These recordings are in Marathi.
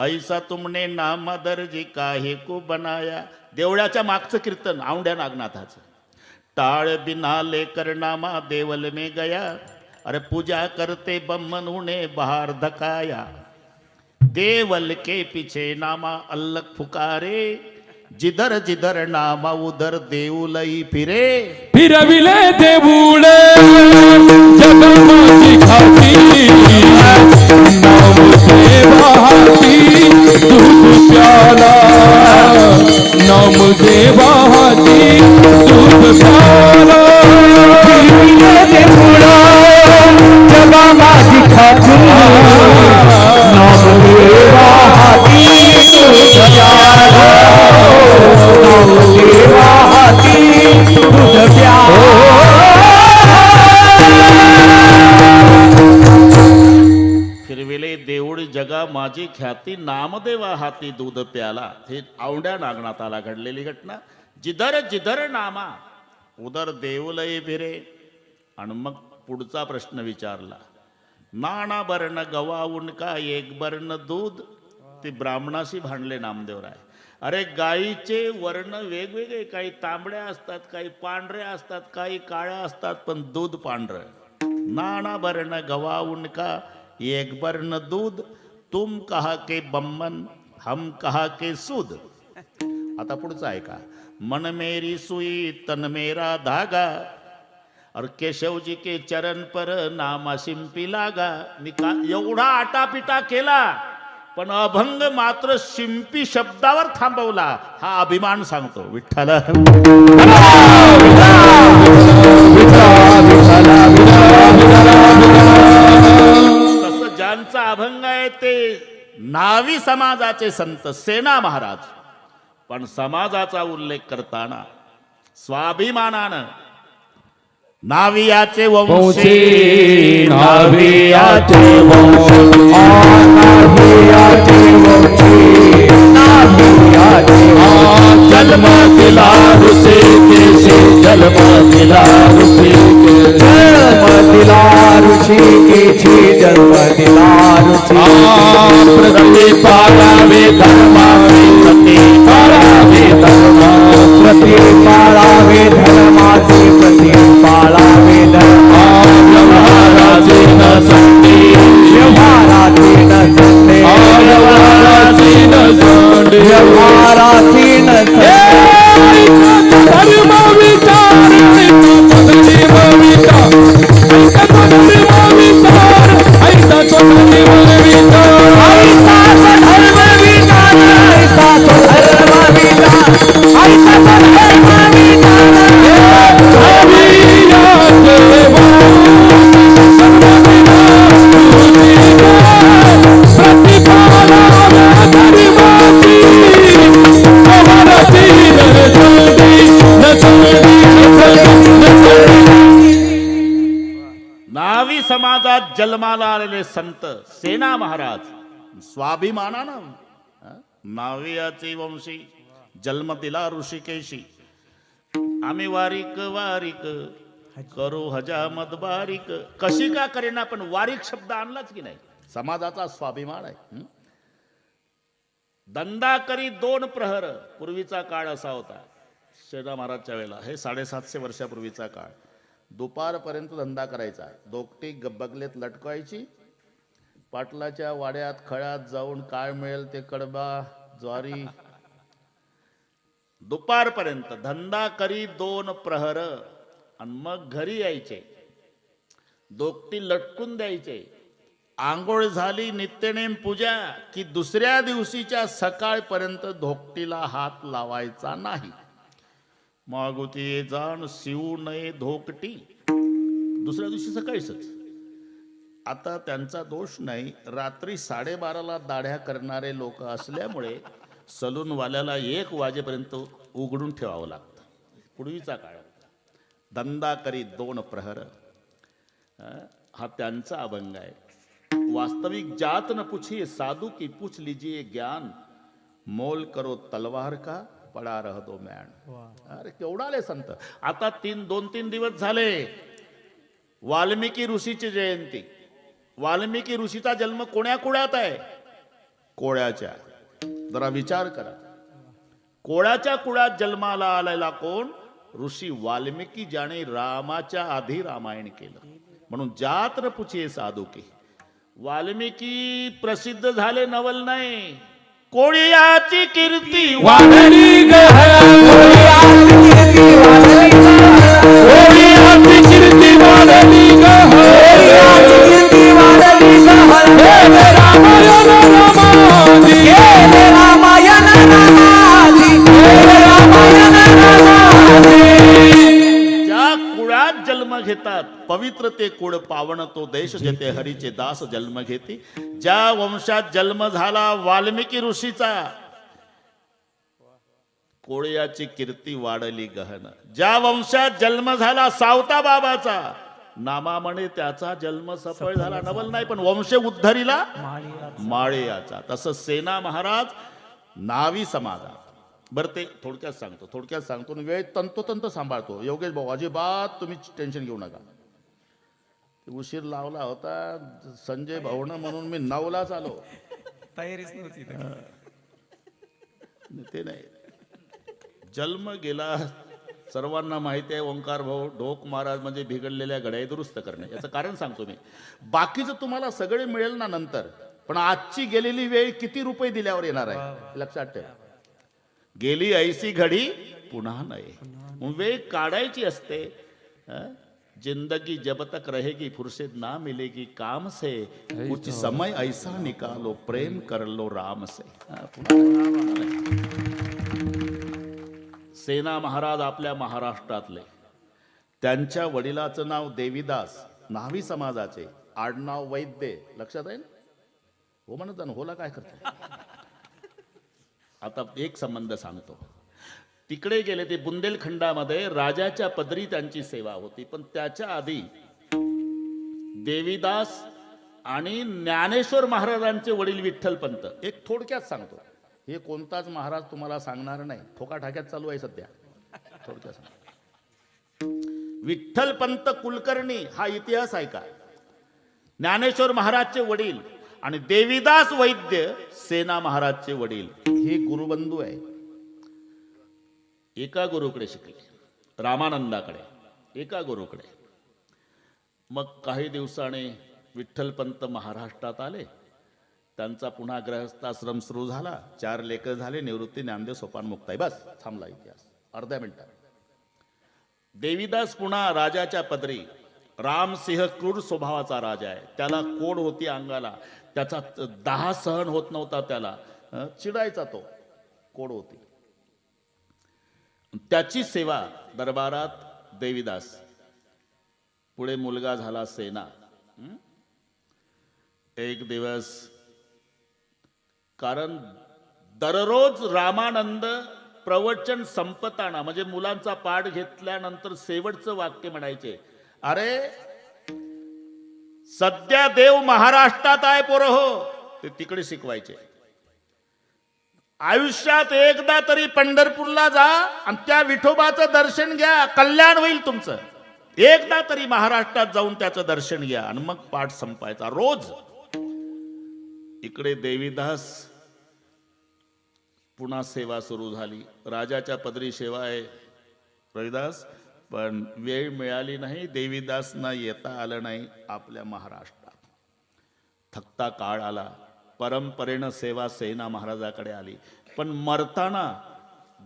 ऐसा तुमने नाम दर्जी काहे को बनाया. देवळाच्या मागचं कीर्तन औंढ्या नागनाथाचं. टाळ बिना लेकर नामा देवल में गया. अरे पूजा करते बम्मन उन्हें बाहर धकाया. देवल के पीछे नामा अल्लख फुकारे. जिधर जिधर नामा उधर देऊलई फिरे. फिरविले देऊळे जगमाची खाती नाम देवाहाती दूध प्याला नाम देवाहाती दूध प्याला फिरविले देऊळे जगमाची खाती नाम देवाहाती दूध प्याला नाम देवाहाती दूध प्याला. फिरविले देऊळ जगा माझी ख्याती नामदेवा हाती दूध प्याला. हे औंढ्या नागनाथाला घडलेली घटना. जिधर जिधर नामा उदर देऊलय फिरे. आणि मग पुढचा प्रश्न विचारला. नाना बर्ण गवाऊन का एक बर्ण दूध. ते ब्राह्मणाशी भांडले नामदेवराय. अरे गाईचे वर्ण वेगवेगळे, काही तांबड्या असतात, काही पांढऱ्या असतात, काही काळ्या असतात, पण दूध पांढरं. नाना बर्ण गवाऊन का एक बर्ण दूध. तुम कहा के बम्मन हम कहा के सूद. आता पुढचं ऐका. मन मेरी सुई तन मेरा धागा. और केशव जी के चरण पर नामा शिंपी लागा. मी का एवढा आटापिटा केला पण अभंग मात्र शिंपी शब्दावर थांबवला. हा अभिमान सांगतो विठ्ठल. तसं ज्यांचा अभंग आहे ते नावी समाजाचे संत सेना महाराज. पण समाजाचा उल्लेख करताना स्वाभिमानानं नावियाचे वंशी नावियाचे वंशी नावियाचे वंशी नावियाचे जन्म दिला ऋषिकेशी जन्म दिला ऋषिकेशी जन्म दिला ऋषिकेशी जन्म दिला ऋषिकेशी. प्रति पाळावे धर्माचे प्रति पाळावे धर्मा प्रति पाळावे धर्माचे प्रति पाळावे धर्मा. व्यवहाराचे न संडे व्यवहाराचे न संडे व्यवहाराचे न संडे व्यवहाराचे न संडे. धर्म विचार धर्म विचार धर्म विचार ऐसा धर्म विचार ऐसा धर्म विचार ऐसा धर्म विचार ऐसा धर्म नावी समाजात जन्माला आलेले संत सेना महाराज स्वाभिमानानं नावियाचे वंशी जन्म दिला ऋषिकेशी. आम्ही वारिक वारिक करू हजामत बारीक. कशी का करेना पण वारिक शब्द आणलाच की नाही. समाजाचा स्वाभिमान आहे. धंदा करी 2 प्रहर. पूर्वीचा काळ असा होता सेना महाराजच्या वेळेला. हे 750 वर्षापूर्वीचा काळ. दुपारपर्यंत धंदा करायचा. दोकटी बगलेत लटकवायची. पाटलाच्या वाड्यात खळ्यात जाऊन काय मिळेल ते कडबा ज्वारी. दुपारपर्यंत धंदा करी 2 प्रहर. आणि मग घरी यायचे. दोकटी लटकून द्यायचे. आंघोळ झाली नित्यनेम पूजा की दुसऱ्या दिवशीच्या सकाळपर्यंत धोकटीला हात लावायचा नाही. मागुती जाण शिवू नये धोकटी. दुसऱ्या दिवशी सकाळीच. आता त्यांचा दोष नाही. रात्री 12:30ला दाढ्या करणारे लोक असल्यामुळे सलूनवाल्याला 1 वाजेपर्यंत उघडून ठेवावं लागतं. पूर्वीचा काळ. धंदा करी 2 प्रहर. हा त्यांचा अभंग आहे. वास्तविक जात न पूछिए साधु की पूछ लीजिए ज्ञान. मोल करो तलवार का पडा रह दो मॅन. अरे केवढा आले संत. आता 2-3 दिवस झाले वाल्मिकी ऋषीची जयंती. वाल्मिकी ऋषीचा जन्म कोण्या कुळात आहे? कोळ्याच्या. जरा विचार करा, कोळ्याच्या कुळात जन्माला आलेला कोण? ऋषी वाल्मिकी, ज्याने रामाच्या आधी रामायण केलं. म्हणून जात न पुछे साधू की. वाल्मिकी प्रसिद्ध झाले नवल नाही, कोळ्याची कीर्ती वाढली ग कोळ्याची कीर्ती वाढली ग रामायण ज्या कुळात जन्म घेतात पवित्र ते कुळ पावन तो देश, जेथे हरीचे दास जन्म घेती. ज्या वंशात जन्म झाला वाल्मिकी ऋषीचा, कोळ्याची कीर्ती वाढली गहन. ज्या वंशात जन्म झाला सावता बाबाचा, नामा म्हणे त्याचा जन्म सफळ झाला. नवल नाही, पण वंश उद्धरीला माळियाचा. तसं सेना महाराज नावी समाजात. बरं ते थोडक्यात सांगतो आणि वेळ तंतोतंत सांभाळतो. योगेश भाऊ अजिबात तुम्ही टेन्शन घेऊ नका. उशीर लावला होता संजय भाऊनं म्हणून मी 9लाच आलो. तयारीच नव्हती. ते नाही, जन्म गेला. सर्वांना माहिती आहे ओंकार भाऊ ढोक महाराज म्हणजे बिघडलेल्या घड्याळी दुरुस्त करणे. याचं कारण सांगतो मी. बाकीचं तुम्हाला सगळे मिळेल ना नंतर, पण आजची गेलेली वेळ किती रुपये दिल्यावर येणार आहे लक्षात ठेवा. गेली ऐसी घडी पुन्हा नाही. मग वेळ काढायची असते. जिंदगी जब तक रहेगी फुर्सत ना मिलेगी काम से, कुछ समय ऐसा निकालो प्रेम कर लो राम से. सेना महाराज आपल्या महाराष्ट्रातले. त्यांच्या वडिलाचं नाव देवीदास, न्हावी समाजाचे, आडनाव वैद्य. लक्षात आहे ना? हो म्हणत ना, होला काय करतो. आता एक संबंध सांगतो. तिकडे गेले ते बुंदेलखंडामध्ये राजाच्या पदरी त्यांची सेवा होती. पण त्याच्या आधी देवीदास आणि ज्ञानेश्वर महाराजांचे वडील विठ्ठलपंत. एक थोडक्यात सांगतो, हे कोणताच महाराज तुम्हाला सांगणार नाही, ठोकाठाक्यात चालू आहे सध्या. थोडक्यात सांगतो. विठ्ठलपंत कुलकर्णी हा इतिहास आहे का. ज्ञानेश्वर महाराजचे वडील आणि देवीदास वैद्य सेना महाराजचे वडील हे गुरुबंधू आहे. एका गुरुकडे शिकले, रामानंदाकडे, एका गुरुकडे. मग काही दिवसाने विठ्ठलपंत महाराष्ट्रात आले. त्यांचा पुन्हा गृहस्थाश्रम सुरू झाला. 4 लेकर झाले. निवृत्ती, ज्ञानदेव, सोपान, मुक्ताई. बस थांबला इतिहास अर्ध्या मिनिटात. देवीदास पुन्हा राजाच्या पदरी. रामसिंह क्रूर स्वभावाचा राजा आहे. त्याला कोड होती अंगाला. त्याचा 10 सहन होत नव्हता. त्याला चिडायचा तो, कोड होती. त्याची सेवा दरबारात देवीदास. पुढे मुलगा झाला सेना. एक दिवस, कारण दररोज रामानंद प्रवचन संपताना म्हणजे मुलांचा पाठ घेतल्यानंतर शेवटचं वाक्य म्हणायचे, अरे सध्या देव महाराष्ट्रात आहे पोरहो. ते तिकडे शिकवायचे. आयुष्यात एकदा तरी पंढरपूरला जा आणि त्या विठोबाचं दर्शन घ्या, कल्याण होईल तुमचं. एकदा तरी महाराष्ट्रात जाऊन त्याचं दर्शन घ्या आणि मग पाठ संपायचा रोज. इकडे देवीदास पुन्हा सेवा सुरू झाली. राजाच्या पदरी सेवा आहे रविदास. पण वेळ मिळाली नाही. देवीदासना येता आलं नाही आपल्या महाराष्ट्रात. थकता काळ आला. परंपरेनं सेवा सेना महाराजाकडे आली. पण मरताना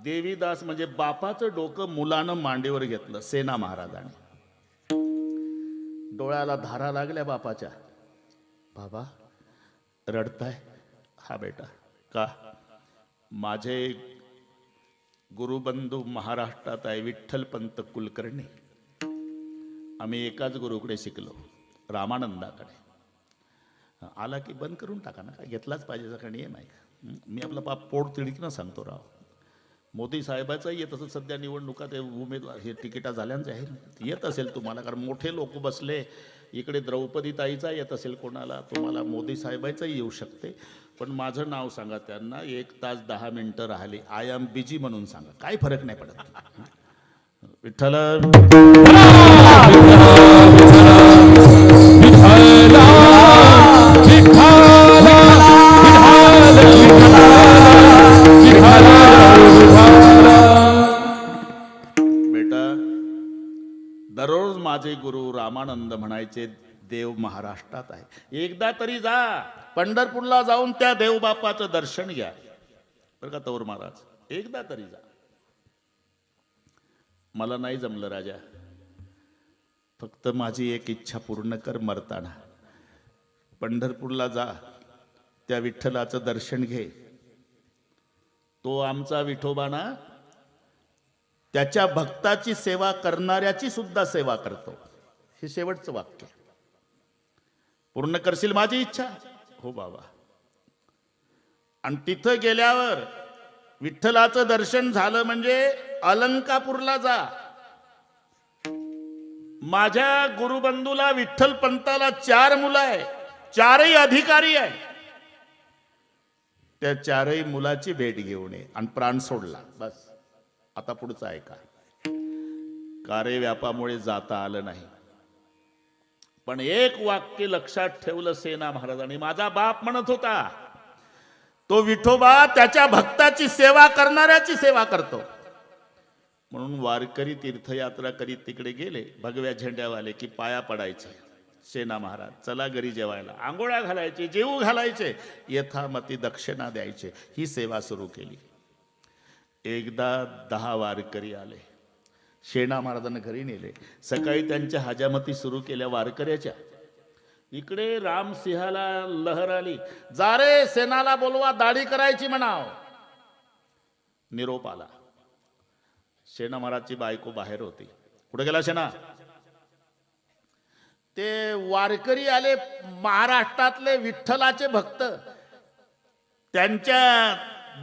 देवीदास म्हणजे बापाचं डोकं मुलानं मांडीवर घेतलं सेना महाराजाने. डोळ्याला धारा लागल्या बापाच्या. बाबा रडताय? हा बेटा. का? माझे गुरुबंधू महाराष्ट्रात आहे, विठ्ठलपंत कुलकर्णी. आम्ही एकाच गुरुकडे शिकलो, रामानंदाकडे. आला की बंद करून टाका ना, काय घेतलाच पाहिजे असा नियम आहे का. मी आपला बाप पोट तिडकीनं सांगतो राव. मोदी साहेबाचाही येत असेल सध्या निवडणुका, ते उमेदवार हे तिकिटा झाल्यांचे आहे, येत असेल तुम्हाला, कारण मोठे लोक बसले. इकडे द्रौपदी ताईचा येत असेल कोणाला, तुम्हाला मोदी साहेबाचाही येऊ शकते. पण माझं नाव सांगा त्यांना. 1 तास 10 मिनिटं राहिली, आय एम बिजी म्हणून सांगा, काही फरक नाही पडत. विठ्ठल विठ्ठला विठ्ठला बेटा, दररोज माझे गुरु रामानंद म्हणायचे देव महाराष्ट्रात आहे, एकदा तरी जा पंढरपूरला जाऊन त्या देवबापाचं दर्शन घ्या. बरं का तौर महाराज, एकदा तरी जा. मला नाही जमलं राजा, फक्त माझी एक इच्छा पूर्ण कर. मरताना पंढरपूरला जा, त्या विठ्ठलाचं दर्शन घे. तो आमचा विठोबा ना, त्याच्या भक्ताची सेवा करणाऱ्याची सुद्धा सेवा करतो. हे शेवटचं वाक्य. पूर्ण करशील माझी इच्छा? हो बाबा. आणि तिथं गेल्यावर विठ्ठलाचं दर्शन झालं म्हणजे अलंकापूरला जा. माझ्या गुरुबंधूला विठ्ठल पंताला 4 मुलं आहे, 4ही अधिकारी आहे. त्या 4ही मुलाची भेट घेऊन ये आणि प्राण सोडला. बस. आता पुढचं ऐका. कार्य व्यापामुळे जाता आलं नाही, पण एक वाक्य लक्षात ठेवलं सेना महाराजांनी. माझा बाप म्हणत होता, तो विठोबा त्याच्या भक्ताची सेवा करणाऱ्याची सेवा करतो. म्हणून वारकरी तीर्थयात्रा करीत तिकडे गेले, भगव्या झेंड्यावाले की पाया पडायचे. सेना महाराज चला घरी जेवायला, आंघोळ्या घालायचे, जेवू घालायचे, यथामती दक्षिणा द्यायचे. ही सेवा सुरू केली. एकदा 10 वारकरी आले, सेना महाराजांना घरी नेले. सकाळी त्यांच्या हजामती सुरू केल्या वारकऱ्याच्या. इकडे रामसिंहाला लहर आली, जा रे सेनाला बोलवा, दाढी करायची म्हणाव. निरोप आला. सेना महाराजची बायको बाहेर होती. कुठे गेला सेना? ते वारकरी आले, महाराष्ट्रातले विठ्ठलाचे भक्त, त्यांच्या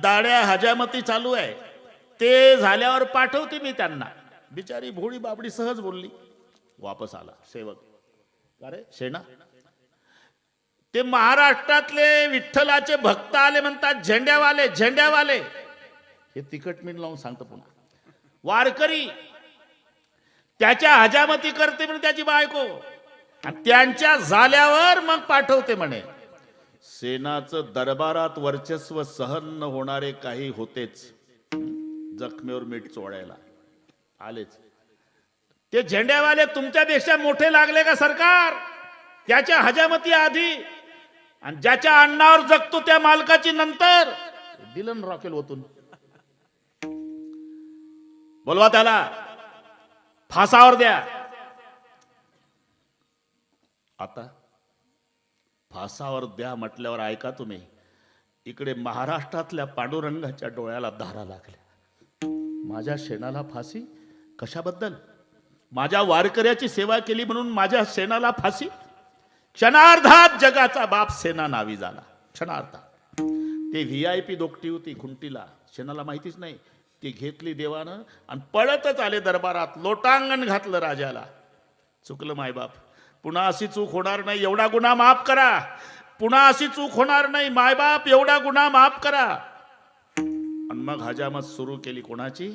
दाड्या हजामती चालू आहे. ते झाल्यावर पाठवते मी त्यांना. बिचारी भोळी बाबडी सहज बोलली. वापस आला सेवक. अरे सेना, ते महाराष्ट्रातले विठ्ठलाचे भक्त आले म्हणतात, झेंड्यावाले झेंड्यावाले. हे तिखट मीठ लावून सांगतो पुन्हा. वारकरी त्याच्या हजामती करते म्हणे त्याची बायको, आणि त्यांच्या झाल्यावर मग पाठवते म्हणे. सेनाचं दरबारात वर्चस्व सहन न होणारे काही होतेच, जखमेवर मीठ चोळायला आलेच. ते झेंड्यावाले तुमच्यापेक्षा मोठे लागले का सरकार? त्याच्या हजामती आधी, आणि ज्याच्या अन्नावर जगतो त्या मालकाची नंतर. दिलन रॉकेल ओतून. बोलवा त्याला, फासावर द्या. आता फासावर द्या म्हटल्यावर ऐका तुम्ही, इकडे महाराष्ट्रातल्या पांडुरंगाच्या डोळ्याला धारा लागल्या. माझ्या शेणाला फाशी कशाबद्दल? माझ्या वारकऱ्याची सेवा केली म्हणून माझ्या सेनाला फाशी? क्षणार्धात जगाचा बाप सेना नावी झाला. क्षणार्धात. ते VIP दोकटी होती खुंटीला, सेनाला माहितीच नाही. ती घेतली देवानं आणि पळतच आले दरबारात, लोटांगण घातलं राजाला. चुकलं मायबाप, पुन्हा अशी चूक होणार नाही, एवढा गुन्हा माफ करा. पुन्हा अशी चूक होणार नाही मायबाप, एवढा गुन्हा माफ करा. आणि मग हजामत सुरू केली. कोणाची?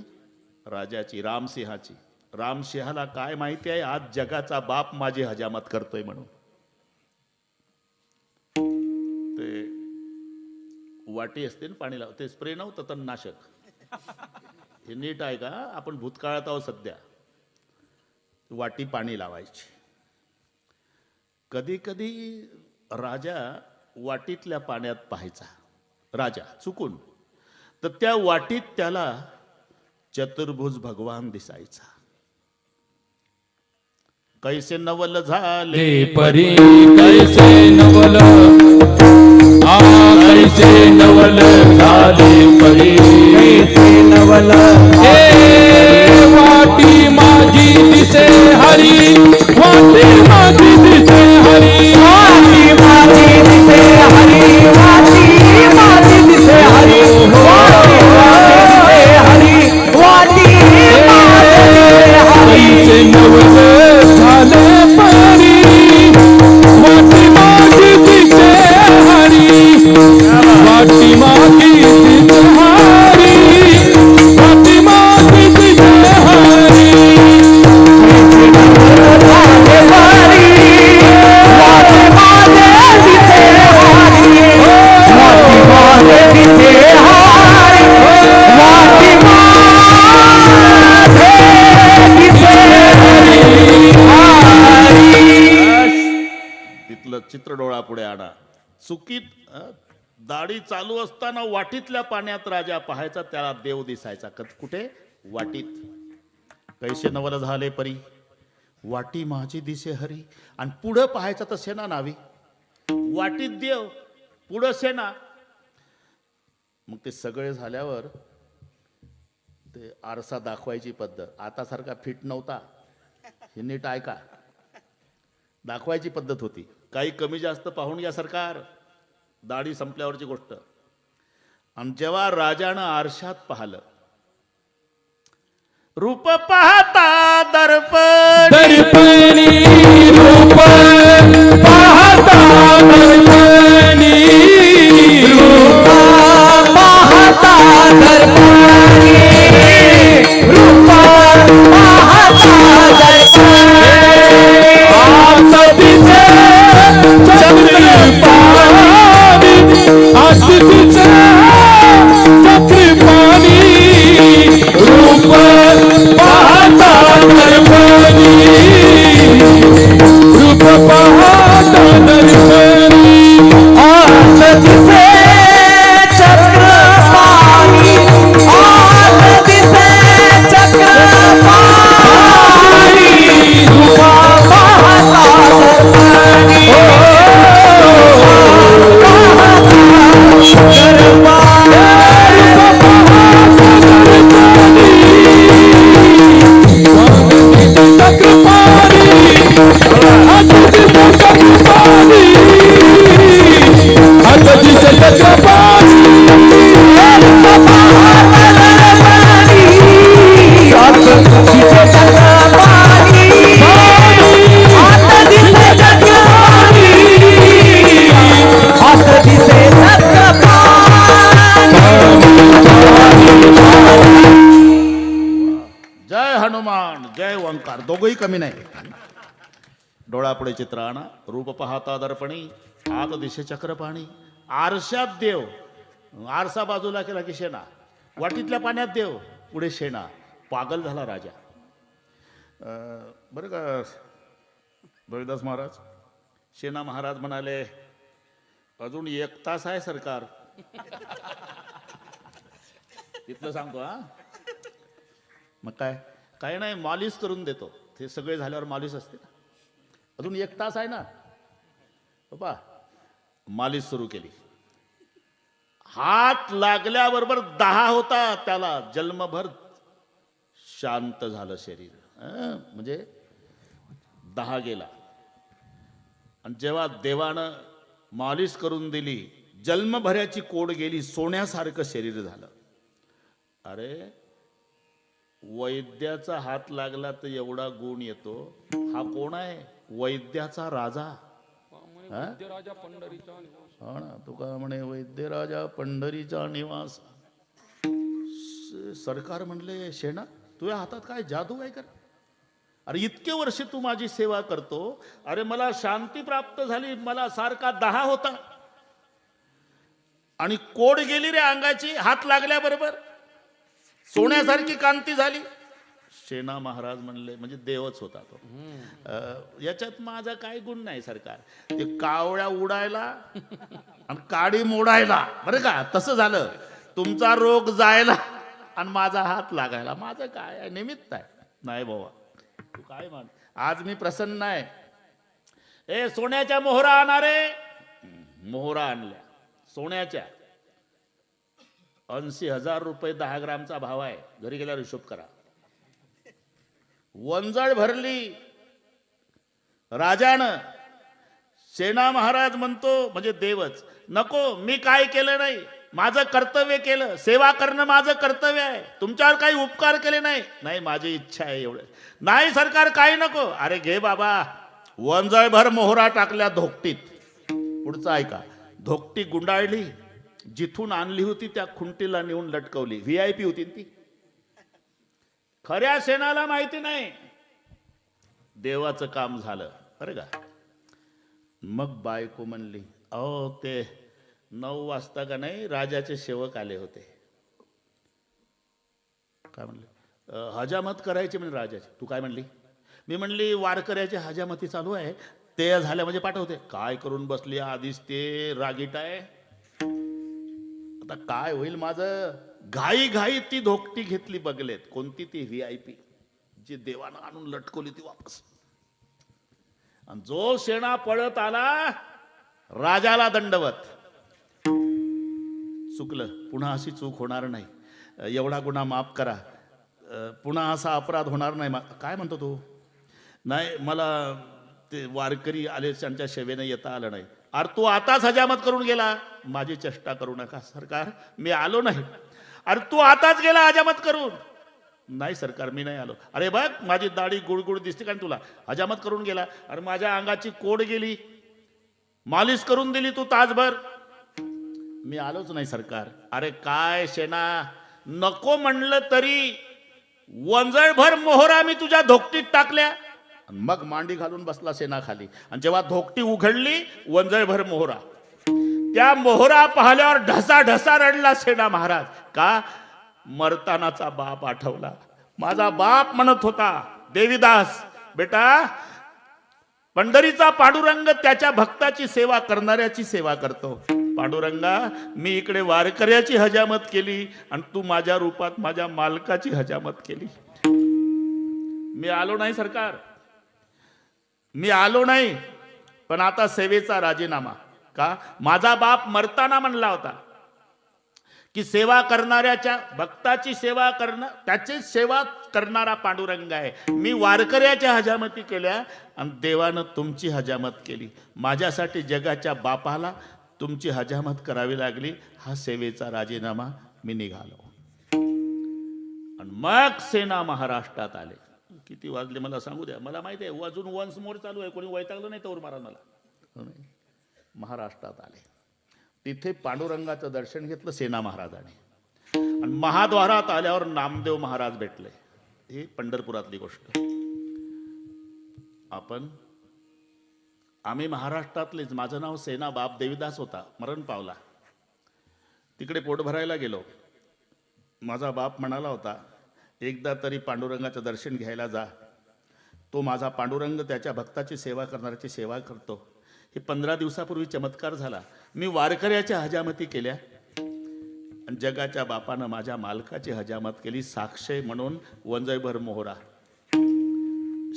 राजाची, रामसिंहाची. रामसिंहाला काय माहिती आहे आज जगाचा बाप माझी हजामत करतोय म्हणून. ते वाटी असते ना पाणी लाव, ते स्प्रे नव्हतं तर नाशक. हे नीट आहे का? आपण भूतकाळात आहोत सध्या. वाटी पाणी लावायची. कधी कधी राजा वाटीतल्या पाण्यात पाहायचा, राजा चुकून, तर त्या वाटीत त्याला चतुर्भुज भगवान दिसायचा. कैसे नवल झाले परी कैसे नवल, आ कैसे नवल झाले परी कैसे नवल. वाटी माझी दिसे हरी, वाटी माझी दिसे हरी, वाटी माझी दिसे हरी, वाटी माझी दिसे हरी, वाटी माझी दिसे हरी, वाटी माझी दिसे नवल झाले परी, वाटी माझी दिसे हरी, वाटी माझी दिसे हरी, वाटी माझी दिसे हरी. कैसे नवल झाले परी चुकीत दाढी चालू असताना वाटीतल्या पाण्यात राजा पाहायचा, त्याला देव दिसायचा. कुठे? वाटीत. कैसे नवल झाले परी, वाटी माझी दिसे हरी. आणि पुढं पाहायचं तर सेना नावी. वाटीत देव, पुढं सेना. मग ते सगळे झाल्यावर ते आरसा दाखवायची पद्धत आता सारखा फिट नव्हता. हे नीट ऐका. दाखवायची पद्धत होती. काही कमी जास्त पाहून घ्या सरकार, दाढी संपल्यावरची गोष्ट. आणि जेव्हा राजानं आरशात पाहिलं, रूप पाहता दर्पण, दर्पणी रूप पाहता दर्पणी रूप पाहता दर्पणी रूप पाहता दर्पणी आत दिसे चक्रपाणी आत दिसे चक्रपाणी रूप पाहता दर्पणी रूप पाहता दर्पणी आत दिसे चक्रपाणी आत दिसे चक्रपाणी रूप पाहता दर्पणी जय हनुमान जय ओंकार, दोघंही कमी नाही. डोळापुढे चित्र आणा. रूप पाहता दर्पणी आत दिशे चक्रपाणी. आरशात देव, आरसा बाजूला केला की शेणा. वाटीतल्या पाण्यात देव, पुढे शेणा. पागल झाला राजा. बरं का रोहिदास महाराज, शेणा महाराज म्हणाले, अजून 1 तास आहे सरकार. इथलं सांगतो हा. मग काय नाही, मालिश करून देतो. ते सगळे झाल्यावर मालिश असते. अजून 1 तास आहे ना बाबा. मालिश सुरू केली. हात लागल्याबरोबर 10 होता. त्याला जन्मभर शांत झालं शरीर. म्हणजे 10 गेला. आणि जेव्हा देवानं मालिश करून दिली, जन्मभराची कोड गेली. सोन्यासारखं शरीर झालं. अरे वैद्याचा हात लागला तर एवढा गुण येतो. हा कोण आहे? वैद्याचा राजा. हा ना, तुका म्हणे वैद्यराजा पंढरीचा निवास. सरकार म्हणले, शेणा तुझ्या हातात काय जादू आहे का? अरे इतके वर्ष तू माझी सेवा करतो. अरे मला शांती प्राप्त झाली. मला सारखा 10 होता आणि कोड गेली रे अंगाची. हात लागल्याबरोबर सोन्यासारखी कांती झाली. शेणा महाराज म्हणले, म्हणजे देवच होता तो. याच्यात माझा काय गुण नाही सरकार. ते कावळ्या उडायला आणि काडी मोडायला, बरं का, तसं झालं. तुमचा रोग जायला आणि माझा हात लागायला. माझं काय आहे, निमित्त आहे. नाही बाबा, तू काय मान. आज मी प्रसन्न आहे. ए सोन्याच्या मोहरा आणणारे, मोहरा आणल्या सोन्याच्या. 80,000 रुपये 10 ग्रामचा भाव आहे. घरी गेल्यावर हिशोब करा. वंजळ भरली राजानं. सेना महाराज म्हणतो, म्हणजे देवच, नको मी काय केलं नाही, माझं कर्तव्य केलं. सेवा करणं माझं कर्तव्य आहे. तुमच्यावर काही उपकार केले नाही. नाही माझी इच्छा आहे एवढं. नाही सरकार काही नको. अरे घे बाबा. वंजळभर मोहरा टाकल्या धोकटीत. पुढचं ऐका. धोकटी गुंडाळली. जिथून आणली होती त्या खुंटीला नेऊन लटकवली. VIP होती ती. खऱ्या सेनाला माहिती नाही. देवाचं काम झालं बरं का. मग बायको म्हणली, अहो ते 9 वाजता का नाही राजाचे सेवक आले होते. काय म्हणले? हजामत करायची म्हणजे राजाची. तू काय म्हणली? मी म्हणली वारकऱ्याची हजामती चालू आहे. ते झाल्या म्हणजे पाठवते. काय करून बसली आधीच ते रागीट आहे. आता काय होईल माझं. घाई घाई ती धोकटी घेतली बगलेत. कोणती ती VIP जी देवानं आणून लटकवली ती वापस. आणि जो शेणा पळत आला राजाला दंडवत. चुकलं, पुन्हा अशी चूक होणार नाही, एवढा गुन्हा माफ करा, पुन्हा असा अपराध होणार नाही. काय म्हणतो तू. नाही मला ते वारकरी आले त्यांच्या सेवेने येता आलं नाही. अरे तू आताच हजामत करून गेला. माझी चेष्टा करू नका सरकार, मी आलो नाही. अरे तू आताच गेला हजामत करून. नाही सरकार मी नाही आलो. अरे बघ माझी दाढी गुळगुळ दिसते का तुला, हजामत करून गेला. अरे माझ्या अंगाची कोड गेली, मालिश करून दिली तू तासभर, मी आलोच नाही सरकार. अरे काय शेणा, नको म्हणलं तरी वंजळभर मोहरा मी तुझ्या धोकटीत टाकल्या. मग मांडी घालून बसला सेना खाली. आणि जेव्हा धोकटी उघडली वंजळभर मोहरा, त्या मोहरा पाहिल्यावर ढसा ढसा रडला सेना महाराज. का. मरतानाचा बाप आठवला. माझा बाप म्हणत होता देवीदास, बेटा पंढरीचा पांडुरंग त्याच्या भक्ताची सेवा करणाऱ्याची सेवा करतो. पांडुरंगा मी इकडे वारकऱ्याची हजामत केली आणि तू माझ्या रूपात माझ्या मालकाची हजामत केली. मी आलो नाही सरकार, मी आलो नाही. पण आता सेवेचा राजीनामा. का. माझा बाप मरताना म्हणला होता की सेवा करणाऱ्याच्या भक्ताची सेवा करणं, त्याची सेवा करणारा पांडुरंग आहे. मी वारकऱ्याच्या हजामती केल्या आणि देवानं तुमची हजामत केली. माझ्यासाठी जगाच्या बापाला तुमची हजामत करावी लागली. हा सेवेचा राजीनामा, मी निघालो. आणि मग सेना महाराष्ट्रात आले. किती वाजले मला सांगू द्या, मला माहिती आहे अजून वन्स मोर चालू आहे, कोणी वैतागलं नाही तोवर मारा मला. महाराष्ट्रात आले, तिथे पांडुरंगाचं दर्शन घेतलं सेना महाराजाने. आणि महाद्वारात आल्यावर नामदेव महाराज भेटले. ही पंढरपुरातली गोष्ट. आम्ही महाराष्ट्रातलेच. माझं नाव सेना बाप देवीदास होता, मरण पावला. तिकडे पोट भरायला गेलो. माझा बाप म्हणाला होता एकदा तरी पांडुरंगाचं दर्शन घ्यायला जा. तो माझा पांडुरंग त्याच्या भक्ताची सेवा करणाऱ्याची सेवा करतो. हे 15 दिवसापूर्वी चमत्कार झाला. मी वारकऱ्याच्या हजामती केल्या आणि जगाच्या बापानं माझ्या मालकाची हजामत केली. साक्षी म्हणून वंजयभर मोहरा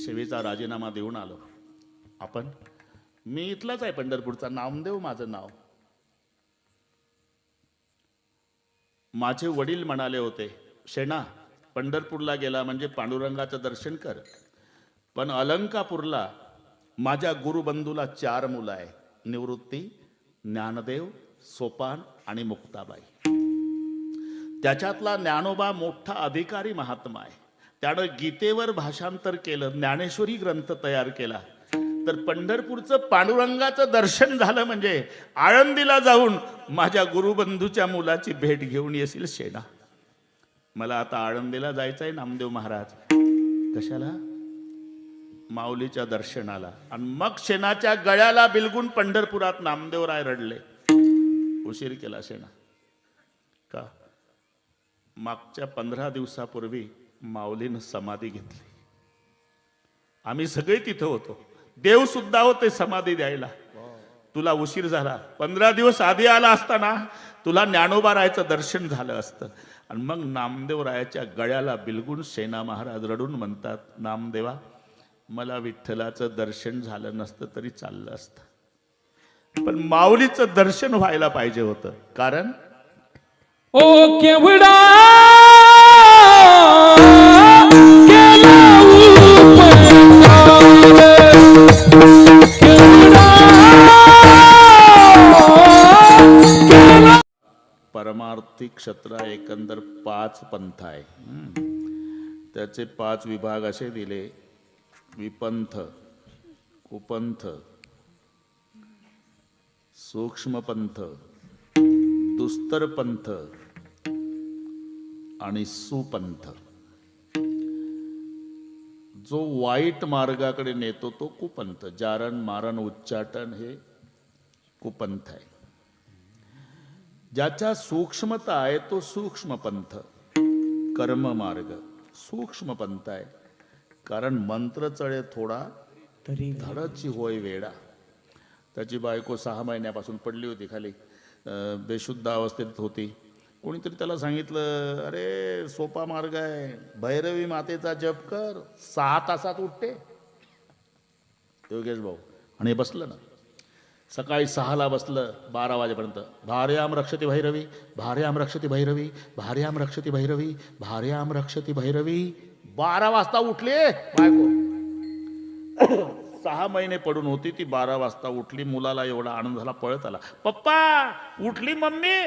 सेवेचा राजीनामा देऊन आलो. मी इथलाच आहे पंढरपूरचा, नामदेव माझं नाव. माझे वडील म्हणाले होते शेणा पंढरपूरला गेला म्हणजे पांडुरंगाचं दर्शन कर. पण अलंकापूरला माझ्या गुरुबंधूला 4 मुलं आहे, निवृत्ती, ज्ञानदेव, सोपान आणि मुक्ताबाई. त्याच्यातला ज्ञानोबा मोठा अधिकारी महात्मा आहे. त्यानं गीतेवर भाषांतर केलं, ज्ञानेश्वरी ग्रंथ तयार केला. तर पंढरपूरचं पांडुरंगाचं दर्शन झालं म्हणजे आळंदीला जाऊन माझ्या गुरुबंधूच्या मुलाची भेट घेऊन येशील शेणा. मला आता आळंदीला जायचंय नामदेव महाराज. कशाला. माऊलीच्या दर्शनाला. आणि मग शेणाच्या गळ्याला बिलगून पंढरपुरात नामदेवराय रडले. उशीर केला शेणा. का. मागच्या 15 दिवसापूर्वी माऊलीनं समाधी घेतली. आम्ही सगळे तिथं होतो, देव सुद्धा होते समाधी द्यायला. तुला उशीर झाला. 15 दिवस आधी आला असताना तुला ज्ञानोबारायचं दर्शन झालं असतं. आणि मग नामदेवरायाच्या गळ्याला बिलगून सेना महाराज रडून म्हणतात, नामदेवा मला विठ्ठलाचं दर्शन झालं नसतं तरी चाललं असतं, पण माऊलीचं दर्शन व्हायला पाहिजे होतं. कारण ओ केवडा केला परमार्थी क्षत्रा एकंदर 5 पंथ आहे. त्याचे 5 विभाग असे दिले. विपंथ, कुपंथ, सूक्ष्मपंथ, दुस्तर आणि सुपंथ. जो वाईट मार्गाकडे नेतो तो कुपंथ. जारण मारण उच्चाटन हे कुपंथ आहे. ज्याच्या सूक्ष्मता आहे तो सूक्ष्मपंथ, कर्म मार्ग सूक्ष्मपंथ आहे. कारण मंत्र चढे थोडा तरी धडची होय वेडा. त्याची बायको 6 महिन्यापासून पडली होती खाली, बेशुद्ध अवस्थेत होती. कोणीतरी त्याला सांगितलं, अरे सोपा मार्ग आहे, भैरवी मातेचा जप कर, 6 तासात उठते. योगेश भाऊ आणि हे बसलं ना, सकाळी 6ला बसलं, 12 वाजेपर्यंत भार्याम रक्षती भैरवी, भार्याम रक्षती भैरवी, भार्याम रक्षती भैरवी, भार्याम रक्षती भैरवी. 12 वाजता उठले बायको. 6 महिने पडून होती ती, 12 वाजता उठली. मुलाला एवढा आनंद झाला, पळत आला, पप्पा उठली मम्मी.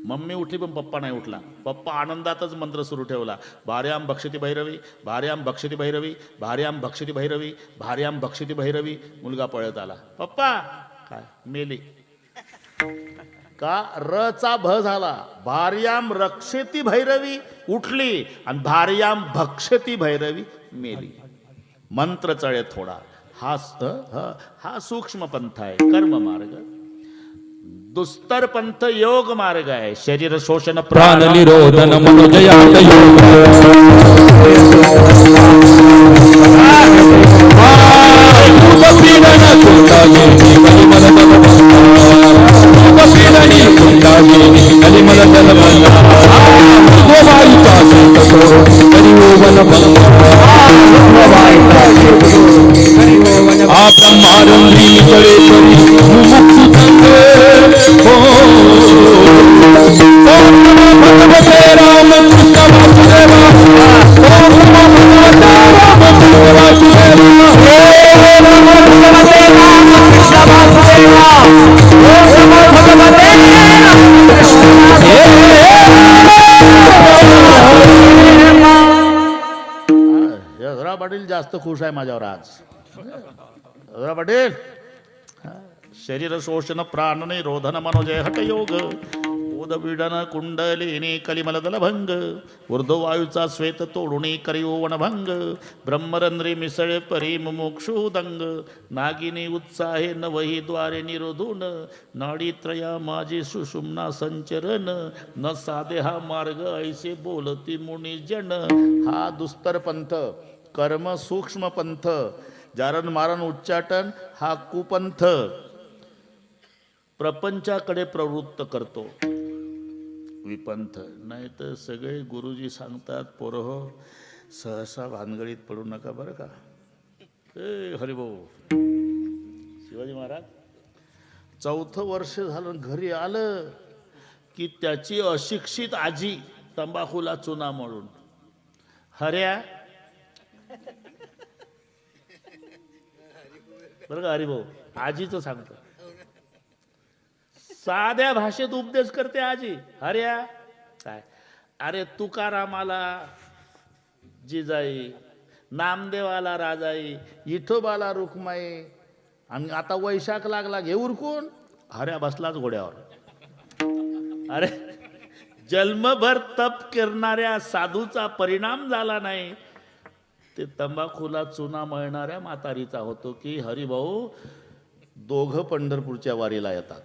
मम्मी उठली पण पप्पा नाही उठला. पप्पा आनंदातच मंत्र सुरू ठेवला, भार्याम भक्षती भैरवी, भार्याम भक्षती भैरवी, भार्याम भक्षती भैरवी, भार्याम भक्षती भैरवी. मुलगा पळत आला, पप्पा काय मेली का? रचा भ झाला, भार्याम रक्षती भैरवी उठली आणि भार्याम भक्षती भैरवी मेली. मंत्र चळे थोडा. हा सूक्ष्म पंथ आहे, कर्म मार्ग. दुस्तर पंथ योग मार्ग आहे, शरीर शोषण प्राण निरोधन मनोजयात योग. पीडन कुंडागिनी कलिमल पीडनी कुंडागिनी कलिमल गोवाईचा आ ब्रह्मारंभी चळे परी मुमुक्षु भगवते राम कृष्ण वासुदेवा. ओम नमो भगवते राम कृष्ण वासुदेवा. यशरा पाटील जास्त खुश आहे माझ्यावर आज. यशरा पाटील, शरीर शोषण प्राण निरोधन मनोजय हठ योग, उदपीडन कुंडलिनी कलिमल दलभंग, ऊर्ध्ववायूचा श्वेत तोडुनी करिओवनभंग, ब्रह्मरंध्री मिसळे परी मुमुक्षुदंग, नागिनी उत्साहे नवही द्वारे निरोधून, नाडीत्रया माझी सुषुम्ना संचरण, न साधे हा मार्ग ऐसे बोलती मुनिजन. हा दुस्तर पंथ, कर्म सूक्ष्म पंथ, जारण मारण उच्चाटन हा कुपंथ. प्रपंचाकडे प्रवृत्त करतो विपंथ. नाही तर सगळे गुरुजी सांगतात, पोरहो सहसा भानगडीत पडू नका बरं का. हरिभाऊ शिवाजी महाराज 4थं वर्ष झालं घरी आलं की त्याची अशिक्षित आजी तंबाखूला चुना म्हणून, हर्या बरं का हरिभाऊ, आजीचं सांगतो, साध्या भाषेत उपदेश करते आजी. हर्या काय, अरे तुकारामाला जिजाई, नामदेवाला राजाई, विठोबाला रुक्माई, आणि आता वैशाख लागला घे उरकून. हर्या बसलाच घोड्यावर. अरे जन्मभर तप करणाऱ्या साधूचा परिणाम झाला नाही, ते तंबाखूला चुना मळणाऱ्या म्हातारीचा होतो. की हरिभाऊ दोघं पंढरपूरच्या वारीला येतात,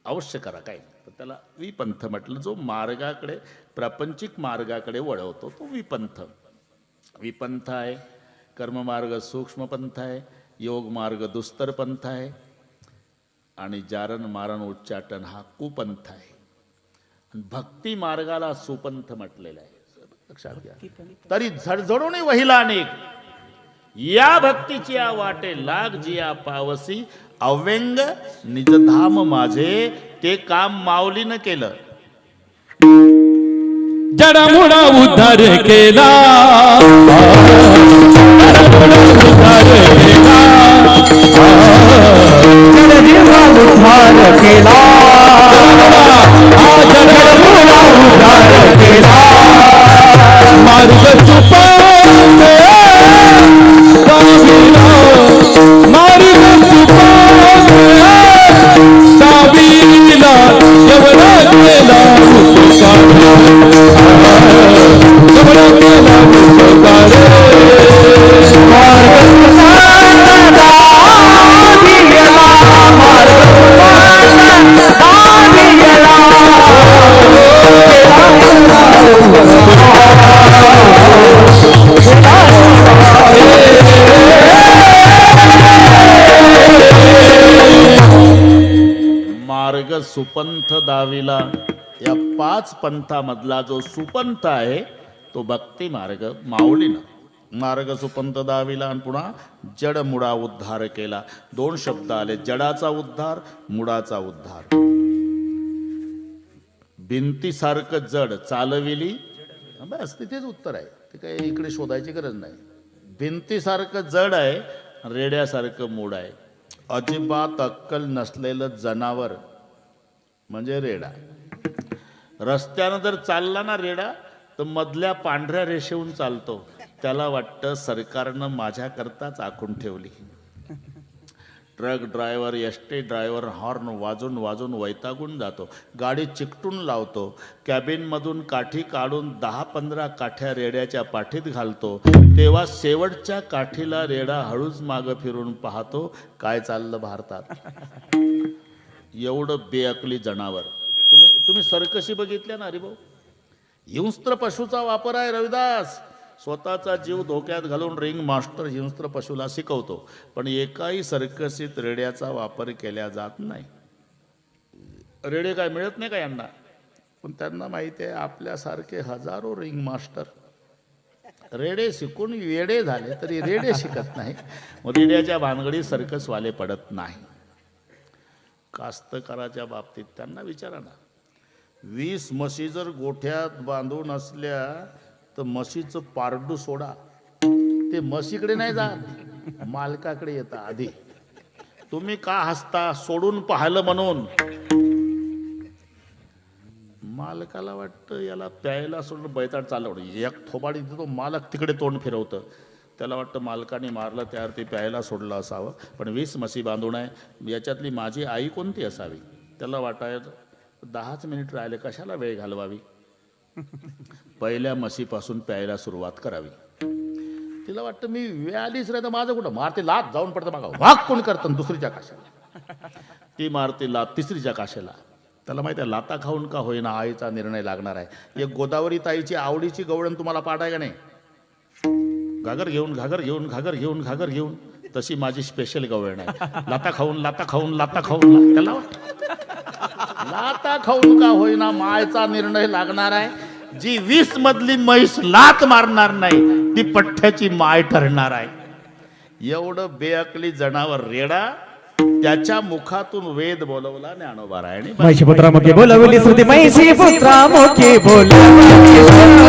अवश्य करा. काय तर त्याला विपंथ म्हटलं, जो मार्गाकडे प्रापंचिक मार्गाकडे वळवतो तो विपंथ. विपंथ आहे, कर्ममार्ग सूक्ष्म पंथ आहे, योग मार्ग दुस्तर पंथ आहे, आणि जारण मारण उच्चाटन हा कुपंथ आहे. भक्ती मार्गाला सुपंथ म्हटलेलं आहे, लक्षात घ्या. तरी झडझडून वहिला अनेक, या भक्तीची वाटे लाग जिया पावसी, अव्यंग निजधाम माझे, ते काम माऊलीनं केलं. जडमुडा उद्धार केला, उद्धार केला, जडमुडा उद्धार केला, जडमुडा उद्धार केला. मार्ग चुपावे दाविला, मार्ग चुपावे दाविला, एवढा केला उपकार, एवढा केला उपकार. मार्ग सुपंथ दाविला या 5 पंथामधला जो सुपंथ आहे तो भक्ती मार्ग माऊलीनं मार्ग सुपंथ दाविला आणि पुन्हा जड मुडा उद्धार केला. 2 शब्द आले, जडाचा उद्धार, मुडाचा उद्धार. भिंतीसारखं जड चालविली, बस तिथेच उत्तर आहे, ते काही इकडे शोधायची गरज नाही. भिंतीसारखं जड आहे, रेड्यासारखं मूड आहे. अजिबात अक्कल नसलेलं जनावर म्हणजे रेडा. रस्त्यानं जर चालला ना रेडा तर मधल्या पांढऱ्या रेषेहून चालतो. त्याला वाटतं सरकारनं माझ्याकरताच आखून ठेवली. Truck driver, ST driver horn वाजून वाजून वैतागून जातो, गाडी चिकटून लावतो, कॅबिनमधून काठी काढून 10-15 काठ्या रेड्याच्या पाठीत घालतो. तेव्हा शेवटच्या काठीला रेडा हळूच मागं फिरून पाहतो, काय चाललं भारतात. एवढं बेअकली जनावर. तुम्ही सर्कशी बघितल्या ना हरिभाऊ? हिंस्त्र पशुचा वापर आहे रविदास. स्वतःचा जीव धोक्यात घालून रिंग मास्टर हिंस्त्र पशुला शिकवतो, पण एकाही सर्कसीत रेड्याचा वापर केला जात नाही. रेडे काय मिळत नाही का यांना? पण त्यांना माहिती आहे आपल्यासारखे हजारो रिंग मास्टर रेडे शिकून वेडे झाले तरी रेडे शिकत नाही. मग रेड्याच्या भानगडी सर्कसवाले पडत नाही. कास्तकाराच्या बाबतीत त्यांना विचारा ना, 20 म्हशी जर गोठ्यात बांधून असल्या तर म्हशीचं पारडू सोडा, ते म्हशीकडे नाही जात, मालकाकडे येतं आधी. तुम्ही का हसता? सोडून पाहिलं म्हणून. मालकाला वाटतं याला प्यायला सोडून बैताड चालवणं, एक थोबाडी देतो, मालक तिकडे तोंड फिरवतं. त्याला वाटतं मालकाने मारलं त्यावर ते प्यायला सोडलं असावं. पण 20 म्हशी बांधून आहे, याच्यातली माझी आई कोणती असावी? त्याला वाटायचं 10च मिनिट राहिले, कशाला वेळ घालवावी, पहिल्या म्हशीपासून प्यायला सुरुवात करावी. तिला वाटतं मी वेळ आलीच नाही तर माझं कुठं, मारते लात जाऊन पडतं बघा, वाघ कोण करतं दुसरीच्या काशाला. ती मारते लात तिसरीच्या काशाला. त्याला माहिती आहे लाता खाऊन का होईना आईचा निर्णय लागणार आहे. एक गोदावरी ताईची आवडीची गवळण तुम्हाला पाठाय का नाही? घागर घेऊन घागर घेऊन घागर घेऊन घागर घेऊन, तशी माझी स्पेशल गवळण आहे. लाता खाऊन लाता खाऊन लाता खाऊन. त्याला लाता खाऊन का होईना मायचा निर्णय लागणार आहे. जी 20 मधली म्हैस लात मारणार नाही ती पठ्ठ्याची माय ठरणार आहे. एवढं बेअकली जनावर रेडा, त्याच्या मुखातून वेद बोलवला ज्ञानोबारायणी. महिषी पुत्रा मुखे बोलवली श्रुती, महिषी पुत्रा मुखे बोलवली.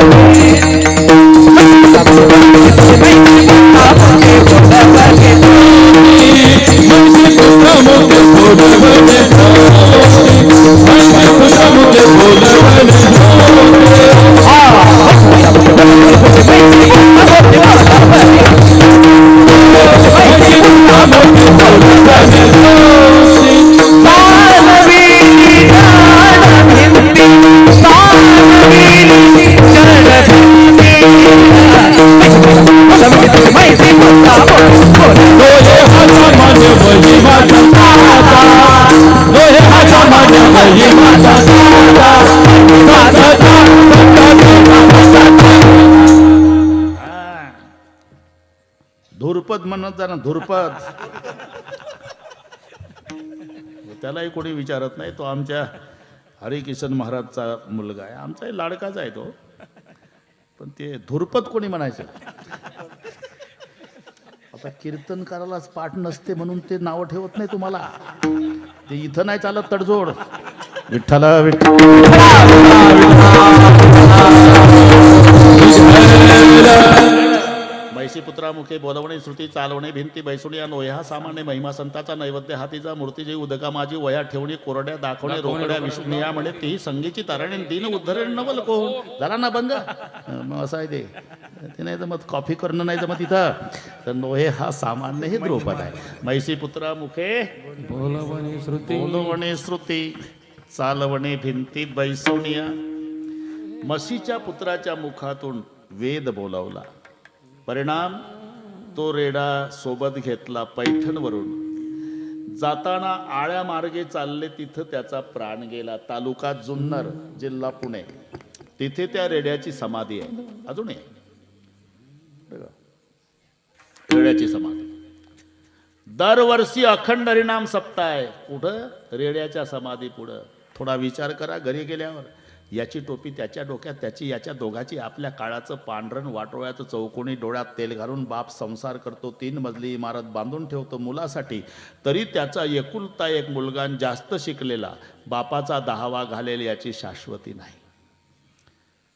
धुरपद म्हणत जा ना, धुरपद. त्यालाही कोणी विचारत नाही. तो आमच्या हरिकिशन महाराजचा मुलगा आहे, आमचाही लाडकाच आहे तो. पण ते धुरपद कोणी म्हणायचं? आता कीर्तनकारालाच पाठ नसते म्हणून ते नाव ठेवत नाही तुम्हाला. ते इथं नाही चालत तडजोड. विठ्ठला विठ्ठल. म्हैसी पुत्रामुखे बोलवणे श्रुती चालवणे भिंती बैसुणी या नोह्या सामान्य महिमा संताचा नैवेद्य हातीचा मूर्ती जे उदका माझी वया ठेवणी कोरड्या दाखवणे रोकड्या विष्णुया म्हणे तेही संगीची तारणे दिन उद्धरण नवल को. झाला ना बंग? मग असं आहे ते नाही तर मग कॉफी करणं नाही तर मग तिथं तर नोहे हा सामान्य हे द्रौपद आहे. म्हैसी पुत्रामुखे बोलवणे श्रुती चालवणे भिंती बैसुणिया. म्हशीच्या पुत्राच्या मुखातून वेद बोलावला. परिणाम तो रेडा सोबत घेतला पैठणवरून. जाताना आळ्या मार्गे चालले तिथं त्याचा प्राण गेला. तालुका जुन्नर, जिल्हा पुणे. तिथे त्या रेड्याची समाधी आहे अजूनही. रेड्याची समाधी दरवर्षी अखंड हरिनाम सप्ताह आहे. कुठं? रेड्याच्या समाधी पुढं. थोडा विचार करा घरी गेल्यावर. याची टोपी त्याच्या डोक्यात, त्याची याच्या दोघाची, आपल्या काळाचं पांढरण वाटोळ्याचं चौकोनी डोळ्यात तेल घालून बाप संसार करतो, 3 मजली इमारत बांधून ठेवतो मुलासाठी, तरी त्याचा एकुलता एक मुलगा आणि जास्त शिकलेला बापाचा 10वा घालेल याची शाश्वती नाही.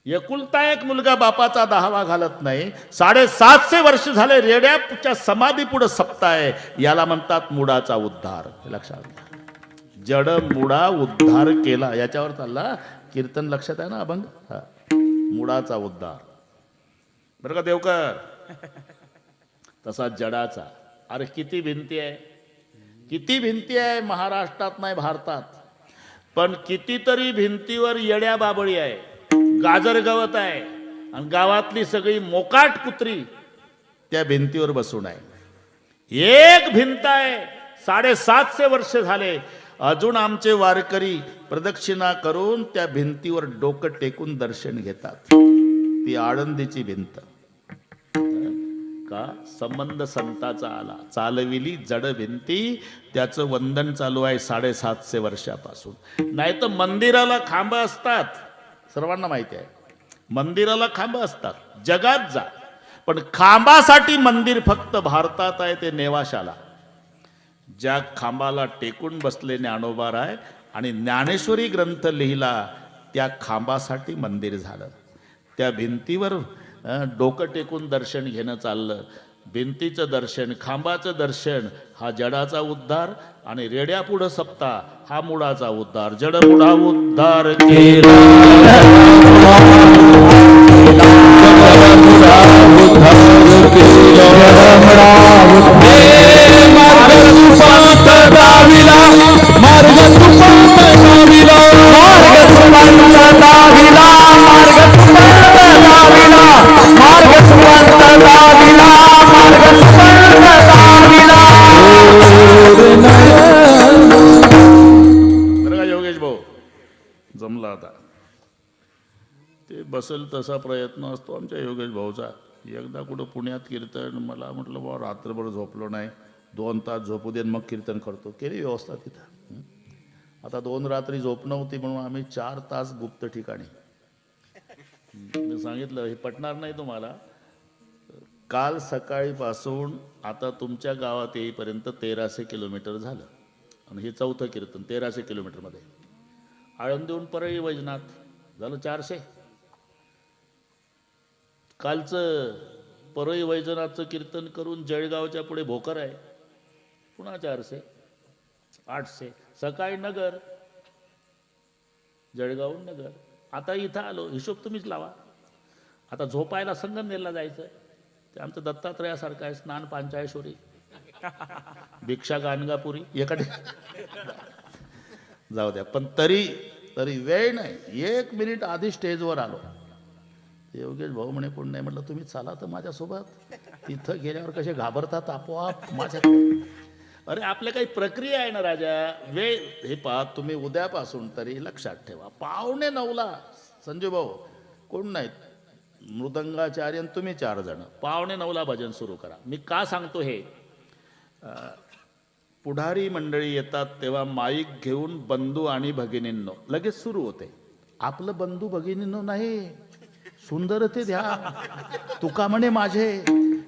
एकुलता एक मुलगा बापाचा 10वा घालत नाही. 750 वर्ष झाले रेड्याच्या समाधी पुढे सपताय. याला म्हणतात मुडाचा उद्धार. लक्षात घ्या, जड मुडा उद्धार केला. याच्यावर चालला कीर्तन. लक्षात आहे ना अभंग? हा, मुडाचा उद्धार. बरं का देवकर? तसा जडाचा. अरे किती भिंती आहे, किती भिंती आहे महाराष्ट्रात नाही भारतात, पण कितीतरी भिंतीवर येड्या बाबळी आहे, गाजर गवत आहे, आणि गावातली सगळी मोकाट कुत्री त्या भिंतीवर बसून आहे. एक भिंत आहे, 750 वर्ष झाले, अजून आमचे वारकरी प्रदक्षिणा करून त्या भिंतीवर डोकं टेकून दर्शन घेतात. ती आळंदीची भिंत. का? संबंध संताचा आला, चालविली जड भिंती, त्याचं वंदन चालू आहे 750 वर्षापासून. नाही तर मंदिराला खांब असतात, सर्वांना माहिती आहे, मंदिराला खांब असतात, जगात जा, पण खांबासाठी मंदिर फक्त भारतात आहे, ते नेवाशाला. ज्या खांबाला टेकून बसले ज्ञानोबाराय आणि ज्ञानेश्वरी ग्रंथ लिहिला, त्या खांबासाठी मंदिर झालं. त्या भिंतीवर डोकं टेकून दर्शन घेणं चाललं. भिंतीचं दर्शन, खांबाचं दर्शन हा जडाचा उद्धार, आणि रेड्या पुढं सप्ता हा मुडाचा उद्धार. जड मुडा उद्धार केला, जमला आता. ते बसेल तसा प्रयत्न असतो आमच्या योगेश भाऊचा. एकदा कुठं पुण्यात कीर्तन, मला म्हटलं बा रात्रभर झोपलो नाही, 2 तास झोपू दे मग कीर्तन करतो. केली व्यवस्था तिथं. आता 2 रात्री झोप नव्हती म्हणून आम्ही 4 तास गुप्त ठिकाणी. मी सांगितलं हे पटणार नाही तुम्हाला, काल सकाळीपासून आता तुमच्या गावात येईपर्यंत 1300 किलोमीटर झालं, आणि हे 4थं कीर्तन 1300 किलोमीटरमध्ये. आळंदीहून परळी वैजनाथ झालं 400. कालचं परळी वैजनाथचं कीर्तन करून जळगावच्या पुढे भोकर आहे, पुन्हा 400, 800. सकाळी नगर, जळगावहून नगर, आता इथं आलो. हिशोब तुम्हीच लावा. आता झोपायला संगमनेरला जायचं, ते आमचं दत्तात्रयासारखं आहे, स्नान पांचाळेश्वरी, भिक्षा गाणगापुरी एकडे. जाऊ द्या, पण तरी वेळ नाही. 1 मिनिट आधी स्टेजवर आलो. योगेश भाऊ म्हणे कोण नाही. म्हटलं तुम्ही चला तर माझ्यासोबत. तिथं गेल्यावर कसे घाबरतात आपोआप माझ्या. अरे आपल्या काही प्रक्रिया आहे ना राजा. वेळ हे पहा, तुम्ही उद्यापासून तरी लक्षात ठेवा, 8:45ला संजय भाऊ कोण नाहीत, मृदंगाचार्य तुम्ही 4 जण, 8:45ला भजन सुरू करा. मी का सांगतो हे, पुढारी मंडळी येतात तेव्हा माईक घेऊन बंधू आणि भगिनींनो लगेच सुरू होते. आपलं बंधू भगिनींनो नाही, सुंदर ते द्या. तुका म्हणे माझे,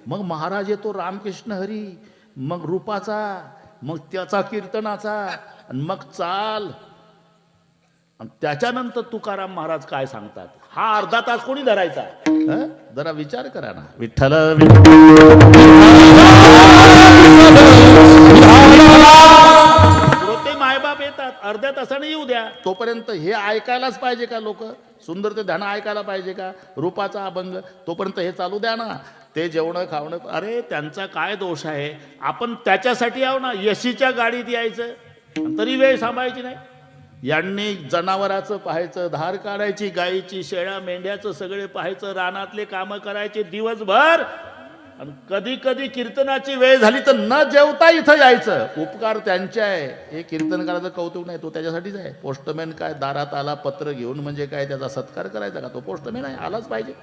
मग महाराज येतो रामकृष्ण हरी, मग रूपाचा, मग त्याचा कीर्तनाचा, आणि मग चाल, आणि त्याच्यानंतर तुकाराम महाराज काय सांगतात. हा अर्धा तास कोणी धरायचा? जरा विचार करा ना. विठ्ठल श्रोते मायबाप येतात, अर्ध्या तासाने येऊ द्या. तोपर्यंत हे ऐकायलाच पाहिजे का लोक? सुंदर ते ध्यान ऐकायला पाहिजे का? रूपाचा अभंग तोपर्यंत हे चालू द्या ना. ते जेवणं खावणं, अरे त्यांचा काय दोष आहे? आपण त्याच्यासाठी आहो ना. यशीच्या गाडीत यायचं तरी वेळ सांभाळायची नाही. यांनी जनावराचं पाहायचं, धार काढायची, गाईची, शेळ्या मेंढ्याचं सगळे पाहायचं, रानातले कामं करायचे दिवसभर, आणि कधी कधी कीर्तनाची वेळ झाली तर न जेवता इथं यायचं. उपकार त्यांचे आहे. हे कीर्तनकाराचं कौतुक नाही, तो त्याच्यासाठीच आहे. पोस्टमॅन काय दारात आला पत्र घेऊन म्हणजे काय त्याचा सत्कार करायचा का? तो पोस्टमॅन आहे, आलाच पाहिजे.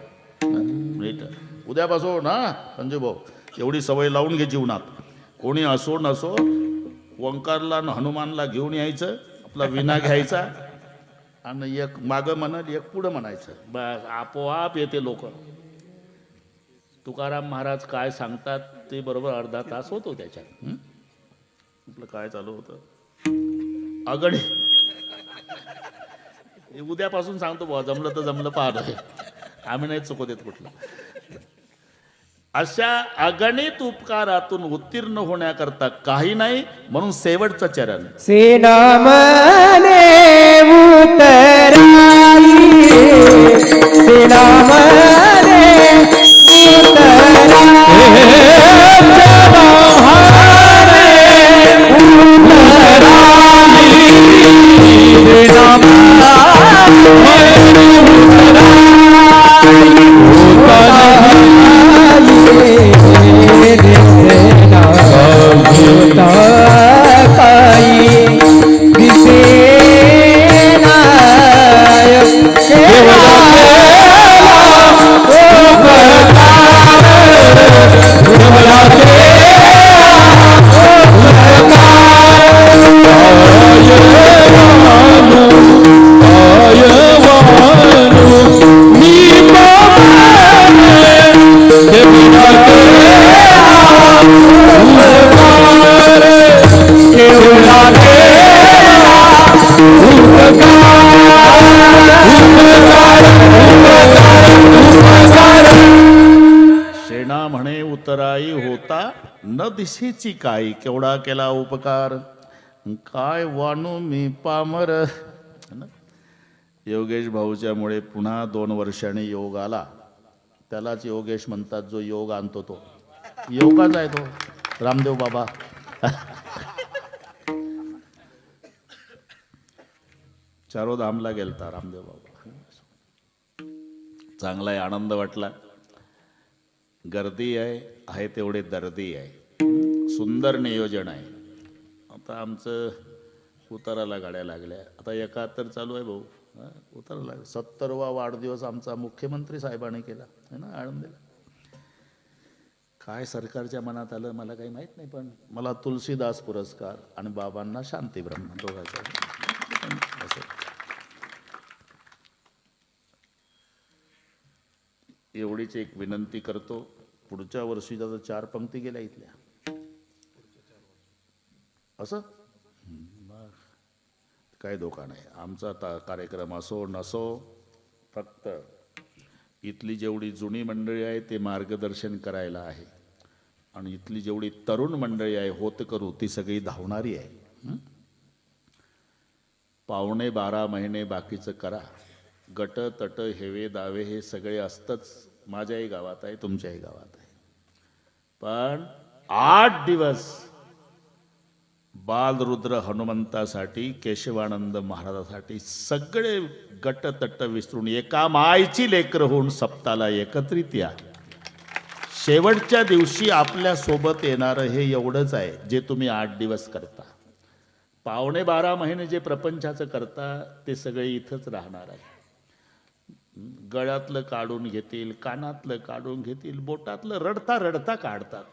उद्यापासून हा संजय भाऊ एवढी सवय लावून घे जीवनात. कोणी असो नसो, ओंकारला हनुमानला घेऊन यायचं, आपला विना घ्यायचा, आणि एक मागं म्हणाल एक पुढं म्हणायचं, बस आपोआप येते लोक. तुकाराम महाराज काय सांगतात ते बरोबर अर्धा तास होतो त्याच्यात. आपलं काय चालू होतं अगडी, उद्यापासून सांगतो बुवा, जमलं तर जमलं पाहतो, आम्ही नाही चुकू देत कुठलं. अशा अगणित उपकारातून उत्तीर्ण होण्याकरता काही नाही, म्हणून शेवटचं चरण सेनामने उतराई, सेनामने शेणा म्हणे उतराई होता न दिशेची काही, केवढा केला उपकार, काय वाणू मी पामर. योगेश भाऊच्यामुळे पुन्हा 2 वर्षांनी योग आला. त्यालाच योगेश म्हणतात, जो योग आणतो तो योगाच आहे तो रामदेव बाबा. चारोधामला गेलता रामदेव बाबा. चांगला आहे, आनंद वाटला. गर्दी आहे तेवढे दर्दी आहे. सुंदर नियोजन आहे. आता आमचं उताराला गाड्या लागल्या. आता 71 चालू आहे भाऊ, उतारा लागला. 70वा वाढदिवस आमचा मुख्यमंत्री साहेबांनी केला है ना आळंदीला. काय सरकारच्या मनात आलं मला काही माहीत नाही, पण मला तुलसीदास पुरस्कार आणि बाबांना शांती ब्रह्म दोघांचा. एवढीच एक विनंती करतो, पुढच्या वर्षी जर 4 पंक्ती गेल्या इथल्या असं काय धोका नाही. आमचा कार्यक्रम असो नसो, फक्त इथली जेवढी जुनी मंडळी आहे ते मार्गदर्शन करायला आहे, आणि इथली जेवढी तरुण मंडळी आहे होत करू ती सगळी धावणारी आहे. पावणे 12 महिने बाकीचं करा. गट तट हेवे दावे हे सगळे असतंच. माझ्याही गावात आहे, तुमच्याही गावात आहे. पण 8 दिवस बालरुद्र हनुमंतासाठी, केशवानंद महाराजासाठी सगळे गट तट विसरून एका मायची लेकर होऊन सप्ताला एकत्रित या. शेवटच्या दिवशी आपल्या सोबत येणारं हे एवढंच आहे जे तुम्ही 8 दिवस करता. पावणे 12 महिने जे प्रपंचाचं करता ते सगळे इथंच राहणार आहे. गळ्यातलं काढून घेतील, कानातलं काढून घेतील, बोटातलं रडता रडता काढतात.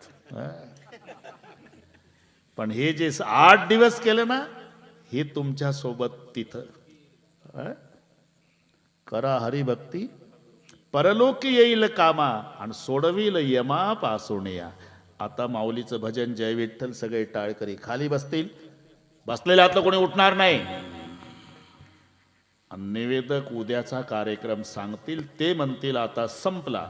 पण हे जे 8 दिवस केलं ना, हे तुमच्या सोबत तिथं करा हरिभक्ती, परलोकी येईल कामा आणि सोडविल यमापासून या. आता माऊलीचं भजन जय विठ्ठल सगळे टाळकरी खाली बसतील. बसलेल्यातलं कोणी उठणार नाही. निवेदक उद्याचा कार्यक्रम सांगतील, ते म्हणतील आता संपला,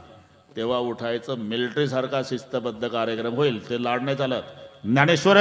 तेव्हा उठायचं. मिलिटरी सारखा शिस्तबद्ध कार्यक्रम होईल. ते लाड नाही चालत. ज्ञानेश्वर